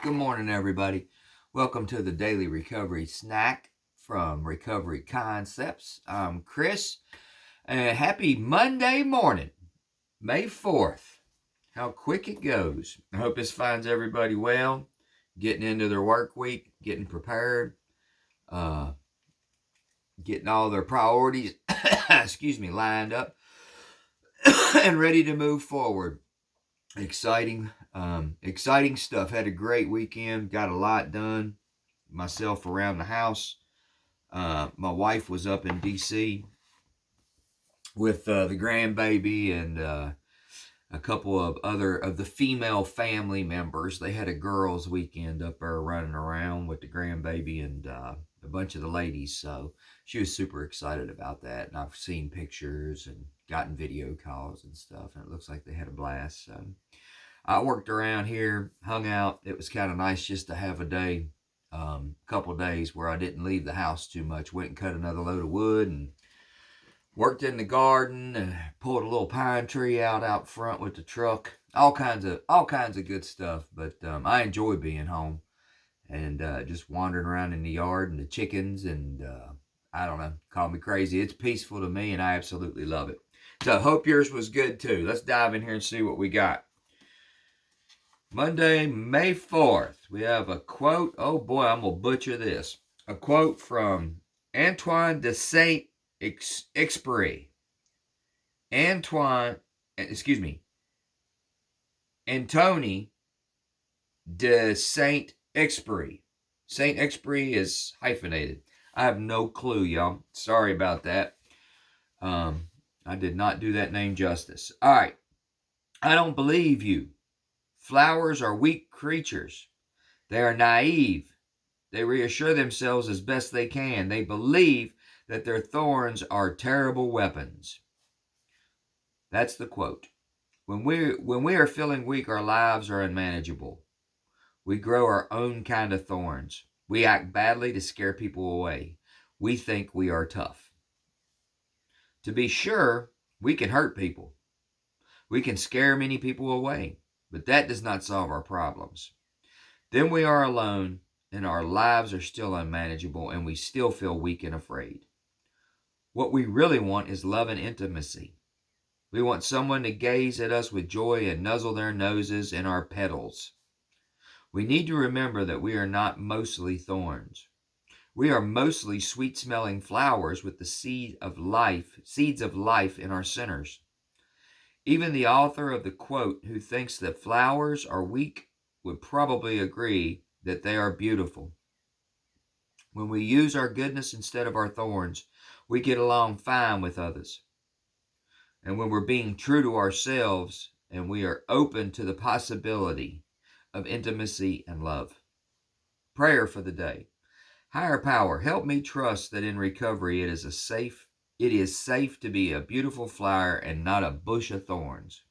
Good morning, everybody. Welcome to the Daily Recovery Snack from Recovery Concepts. I'm Chris, and happy Monday morning, May 4th. How quick it goes. I hope this finds everybody well, getting into their work week, getting prepared, uh, getting all their priorities, lined up, and ready to move forward. Exciting stuff. Had a great weekend. Got a lot done myself around the house. My wife was up in D.C. with the grandbaby and a couple of other of the female family members. They had a girls' weekend up there running around with the grandbaby and a bunch of the ladies. So she was super excited about that. And I've seen pictures and gotten video calls and stuff. And it looks like they had a blast. So I worked around here, hung out. It was kind of nice just to have a day, couple of days where I didn't leave the house too much. Went and cut another load of wood and worked in the garden and pulled a little pine tree out front with the truck. All kinds of good stuff. But I enjoy being home and just wandering around in the yard and the chickens and I don't know, call me crazy. It's peaceful to me and I absolutely love it. So hope yours was good too. Let's dive in here and see what we got. Monday, May 4th, we have a quote. Oh boy, I'm going to butcher this. A quote from Antoine de Saint-Exupéry. Antony de Saint-Exupéry. Saint-Exupéry is hyphenated. I have no clue, y'all. Sorry about that. I did not do that name justice. All right. I don't believe you. Flowers are weak creatures. They are naive. They reassure themselves as best they can. They believe that their thorns are terrible weapons. That's the quote. When we are feeling weak, our lives are unmanageable. We grow our own kind of thorns. We act badly to scare people away. We think we are tough. To be sure, we can hurt people. We can scare many people away, but that does not solve our problems. Then we are alone, and our lives are still unmanageable, and we still feel weak and afraid. What we really want is love and intimacy. We want someone to gaze at us with joy and nuzzle their noses in our petals. We need to remember that we are not mostly thorns. We are mostly sweet-smelling flowers with the seeds of life in our centers. Even the author of the quote, who thinks that flowers are weak, would probably agree that they are beautiful. When we use our goodness instead of our thorns, we get along fine with others. And when we're being true to ourselves and we are open to the possibility of intimacy and love. Prayer for the day. Higher power, help me trust that in recovery it is safe to be a beautiful flower and not a bush of thorns.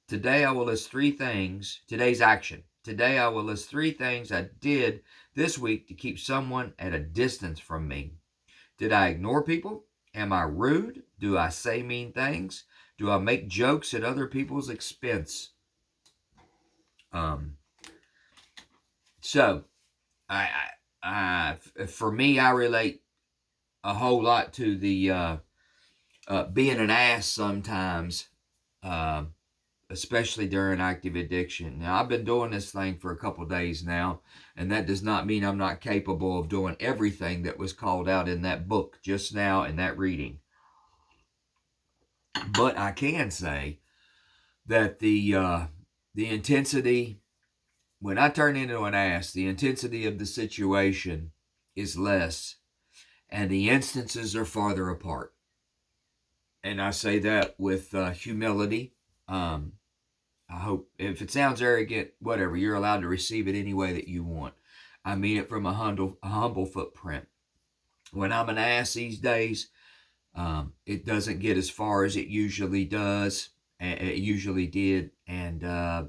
Today I will list three things, today's action. Today I will list three things I did this week to keep someone at a distance from me. Did I ignore people? Am I rude? Do I say mean things? Do I make jokes at other people's expense? So, for me, I relate a whole lot to the being an ass sometimes, especially during active addiction. Now, I've been doing this thing for a couple days now, and that does not mean I'm not capable of doing everything that was called out in that book just now in that reading. But I can say that the intensity, when I turn into an ass, the intensity of the situation is less, and the instances are farther apart. And I say that with humility. I hope, if it sounds arrogant, whatever, you're allowed to receive it any way that you want. I mean it from a humble footprint. When I'm an ass these days, it doesn't get as far as it usually does. It usually did, and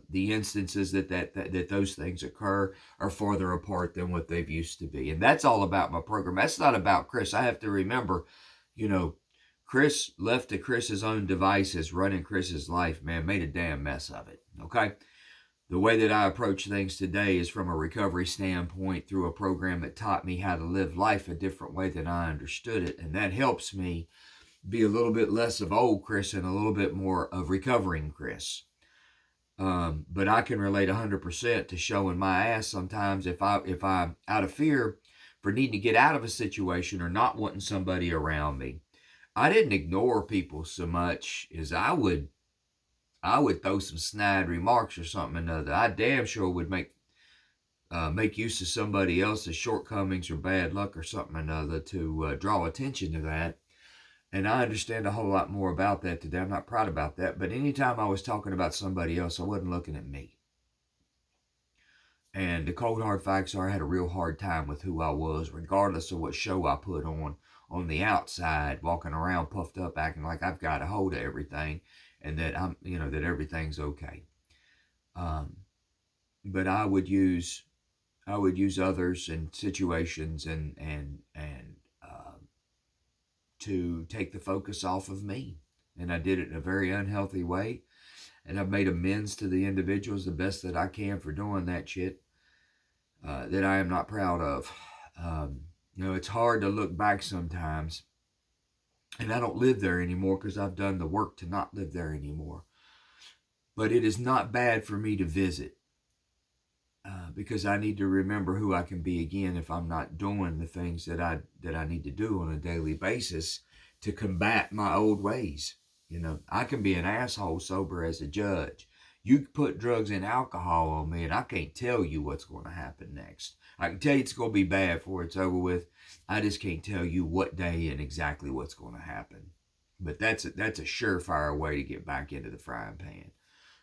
the instances that those things occur are farther apart than what they've used to be. And that's all about my program. That's not about Chris. I have to remember, Chris, left to Chris's own devices, running Chris's life, man, made a damn mess of it. Okay, the way that I approach things today is from a recovery standpoint through a program that taught me how to live life a different way than I understood it. And that helps me be a little bit less of old Chris and a little bit more of recovering Chris. But I can relate 100% to showing my ass sometimes if I'm out of fear for needing to get out of a situation or not wanting somebody around me. I didn't ignore people so much as I would throw some snide remarks or something or another. I damn sure would make use of somebody else's shortcomings or bad luck or something or another to draw attention to that. And I understand a whole lot more about that today. I'm not proud about that. But anytime I was talking about somebody else, I wasn't looking at me. And the cold hard facts are I had a real hard time with who I was, regardless of what show I put on the outside, walking around puffed up, acting like I've got a hold of everything and that that everything's okay. But I would use others and situations and to take the focus off of me. And I did it in a very unhealthy way. And I've made amends to the individuals the best that I can for doing that shit that I am not proud of. It's hard to look back sometimes. And I don't live there anymore because I've done the work to not live there anymore. But it is not bad for me to visit. Because I need to remember who I can be again if I'm not doing the things that I need to do on a daily basis to combat my old ways. I can be an asshole sober as a judge. You put drugs and alcohol on me and I can't tell you what's going to happen next. I can tell you it's going to be bad before it's over with. I just can't tell you what day and exactly what's going to happen. But that's a surefire way to get back into the frying pan.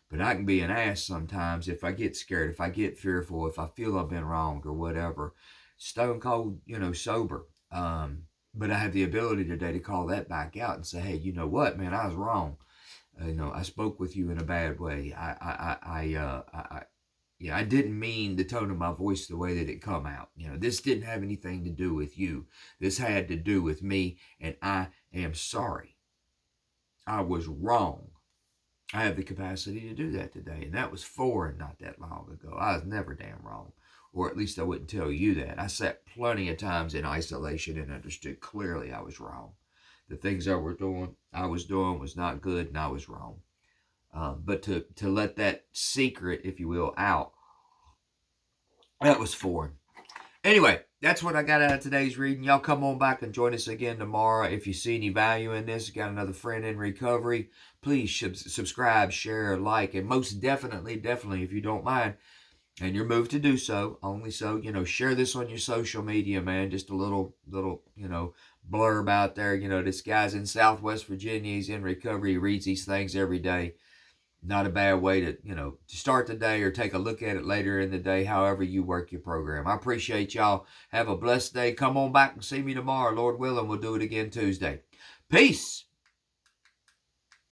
But I can be an ass sometimes if I get scared, if I get fearful, if I feel I've been wronged or whatever. Stone cold, sober. But I have the ability today to call that back out and say, hey, you know what, man, I was wrong. I spoke with you in a bad way. I didn't mean the tone of my voice the way that it come out. This didn't have anything to do with you. This had to do with me, and I am sorry. I was wrong. I have the capacity to do that today, and that was foreign not that long ago. I was never damn wrong, or at least I wouldn't tell you that. I sat plenty of times in isolation and understood clearly I was wrong. The things I was doing was not good, and I was wrong. But to let that secret, if you will, out, that was foreign. Anyway, that's what I got out of today's reading. Y'all come on back and join us again tomorrow. If you see any value in this, got another friend in recovery, please subscribe, share, like, and most definitely, if you don't mind, and you're moved to do so, only so, share this on your social media, man. Just a little, blurb out there. This guy's in Southwest Virginia. He's in recovery. He reads these things every day. Not a bad way to, to start the day or take a look at it later in the day, however you work your program. I appreciate y'all. Have a blessed day. Come on back and see me tomorrow. Lord willing, we'll do it again Tuesday. Peace.